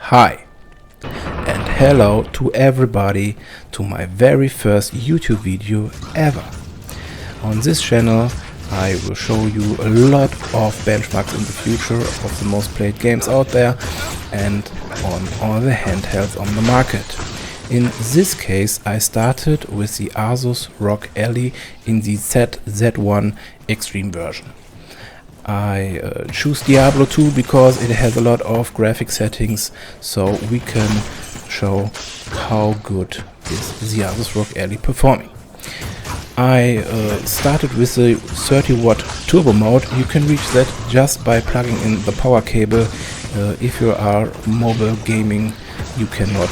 Hi and hello to everybody to my very first YouTube video ever. On this channel I will show you a lot of benchmarks in the future of the most played games out there and on all the handhelds on the market. In this case I started with the Asus Rog Ally in the Z1 Extreme version. I choose Diablo 2 because it has a lot of graphic settings, so we can show how good is the Asus Rog Ally performing. I started with the 30-watt turbo mode. You can reach that just by plugging in the power cable. If you are mobile gaming, you cannot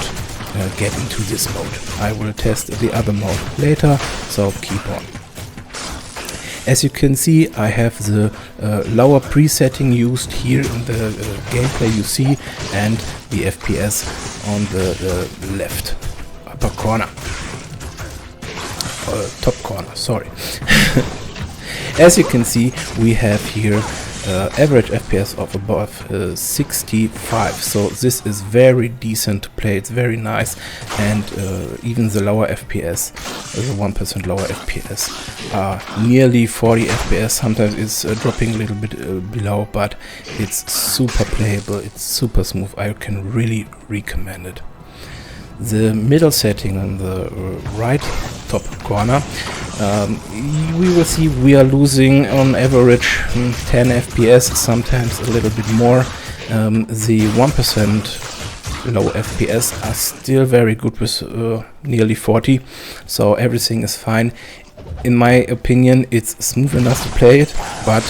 get into this mode. I will test the other mode later, so keep on. As you can see, I have the lower presetting used here in the gameplay you see, and the FPS on the left upper corner. Top corner, sorry. As you can see, we have here average FPS of above 65, so this is very decent to play. It's very nice, and even the lower FPS, the 1% lower FPS, are nearly 40 FPS. Sometimes it's dropping a little bit below, but it's super playable, it's super smooth. I can really recommend it. The middle setting on the right top corner, we will see we are losing on average 10 FPS, sometimes a little bit more. The 1% low FPS are still very good with nearly 40, so everything is fine. In my opinion, it's smooth enough to play it, but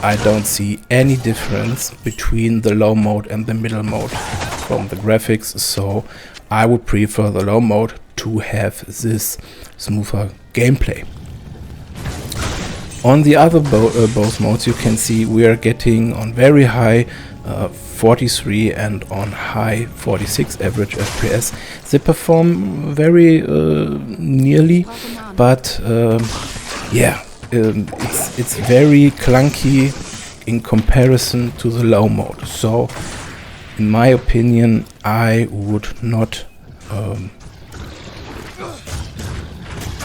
I don't see any difference between the low mode and the middle mode from the graphics, so I would prefer the low mode to have this smoother gameplay. On the other both modes you can see we are getting on very high 43 and on high 46 average FPS. They perform very nearly, but yeah, it's very clunky in comparison to the low mode. So in my opinion, I would not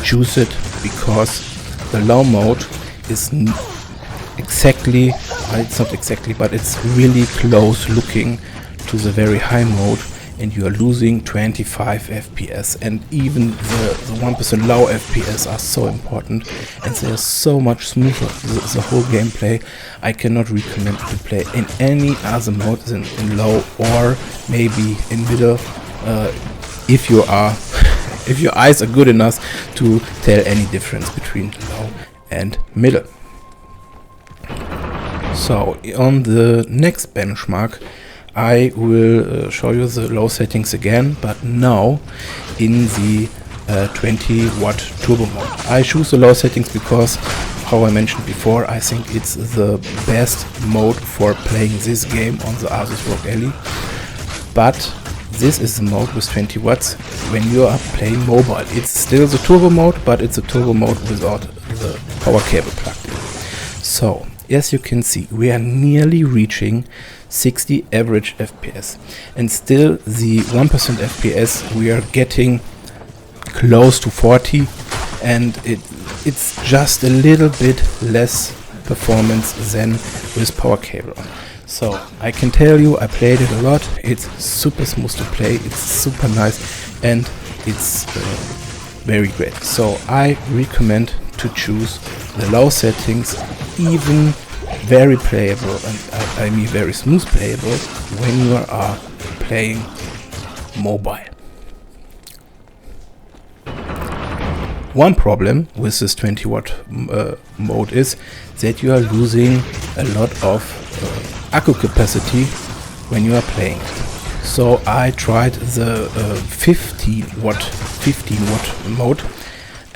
choose it, because the low mode is exactly, it's not exactly, but it's really close looking to the very high mode, and you are losing 25 FPS, and even the 1% low FPS are so important, and they are so much smoother. The whole gameplay, I cannot recommend to play in any other mode than in low, or maybe in middle, if you are if your eyes are good enough to tell any difference between low and middle. So on the next benchmark I will show you the low settings again, but now in the 20-watt turbo mode. I choose the low settings because, how I mentioned before, I think it's the best mode for playing this game on the Asus Rog Ally. But this is the mode with 20 watts when you are playing mobile. It's still the turbo mode, but it's a turbo mode without the power cable plugged in. So, as you can see, we are nearly reaching 60 average FPS, and still the 1% FPS we are getting close to 40, and it's just a little bit less performance than with power cable on. So I can tell you, I played it a lot. It's super smooth to play, it's super nice, and it's very great. So I recommend to choose the low settings, even very playable, and I mean very smooth playable, when you are playing mobile. One problem with this 20-watt mode is that you are losing a lot of accu capacity when you are playing. So I tried the 15-watt mode,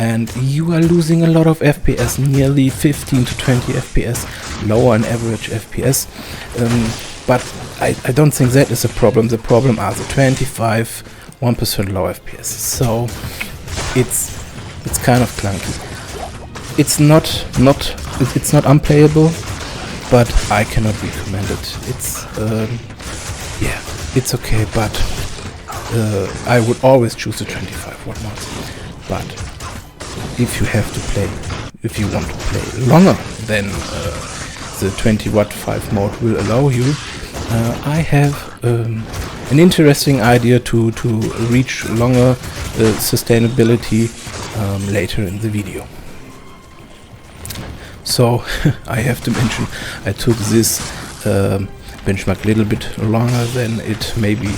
and you are losing a lot of FPS, nearly 15 to 20 FPS lower on average FPS. But I don't think that is a problem. The problem are the 25 1% low FPS. So it's kind of clunky. It's not unplayable, but I cannot recommend it. It's yeah, it's okay, but I would always choose the 25 watt modes. But if you have to play, if you want to play longer than the 20 watt 5 mode will allow you, I have an interesting idea to reach longer sustainability later in the video. So I have to mention I took this benchmark a little bit longer than it maybe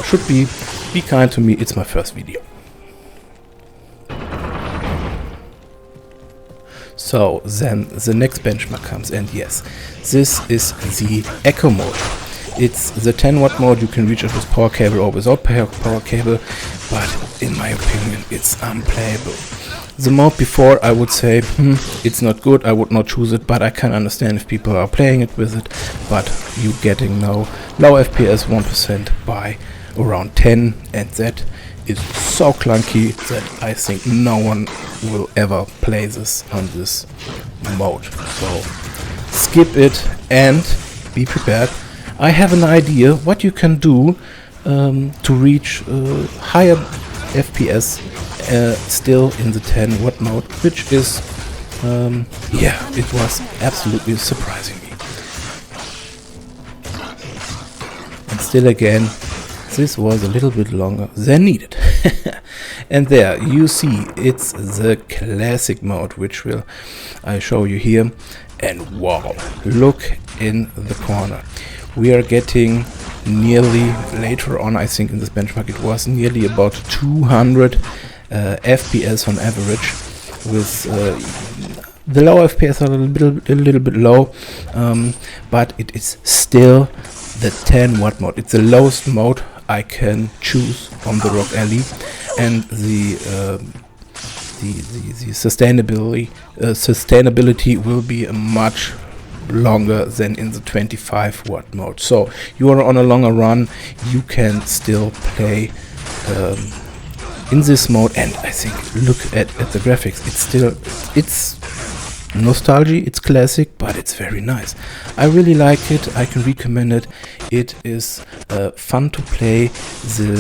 should be. Be kind to me, it's my first video. So then the next benchmark comes, and yes, this is the Echo mode. It's the 10 watt mode. You can reach it with power cable or without power cable, but in my opinion it's unplayable. The mode before, I would say it's not good, I would not choose it, but I can understand if people are playing it with it. But you getting now low FPS 1% by around 10, and that is so clunky that I think no one will ever play this on this mode. So skip it and be prepared. I have an idea what you can do to reach higher FPS still in the 10 watt mode, which is yeah, it was absolutely surprising me. And still again, this was a little bit longer than needed. And there you see it's the classic mode, which will I show you here. And wow, look in the corner. We are getting nearly, later on I think in this benchmark it was nearly about 200 FPS on average, with the low FPS are a little bit low, but it is still the 10 watt mode. It's the lowest mode I can choose on the Rog Ally, and the sustainability will be a much longer than in the 25 watt mode. So you are on a longer run, you can still play in this mode. And I think look at the graphics, it's nostalgia, it's classic, but it's very nice. I really like it, I can recommend it. It is fun to play. The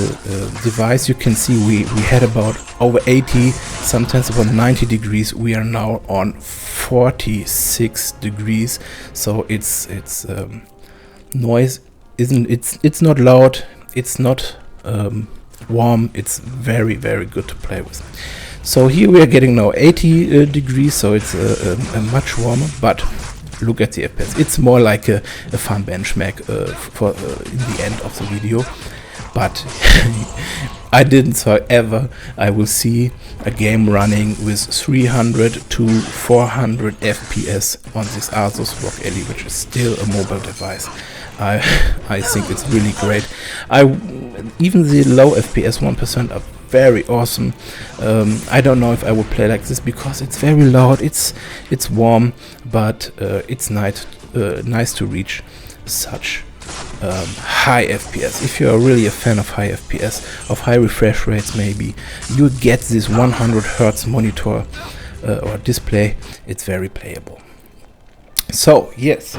device, you can see we had about over 80, sometimes about 90 degrees. We are now on 46 degrees, so it's noise isn't, it's not loud, it's not warm, it's very good to play with. So here we are getting now 80 degrees, so it's a much warmer, but look at the FPS. It's more like a fun benchmark for in the end of the video. But I didn't thought ever I will see a game running with 300 to 400 FPS on this Asus Rog Ally, which is still a mobile device. I think it's really great. Even the low FPS 1% are very awesome. I don't know if I would play like this because it's very loud, it's warm, but it's nice to reach such high FPS. If you're really a fan of high FPS, of high refresh rates, maybe you get this 100 Hz monitor or display. It's very playable. So yes,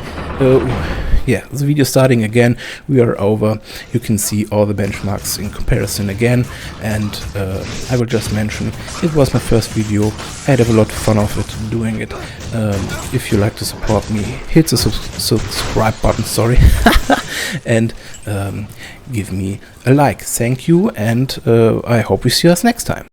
yeah, the video starting again. We are over. You can see all the benchmarks in comparison again, and I will just mention it was my first video. I had a lot of fun of it doing it. If you like to support me, hit the subscribe button, sorry, and give me a like. Thank you, and I hope we see us next time.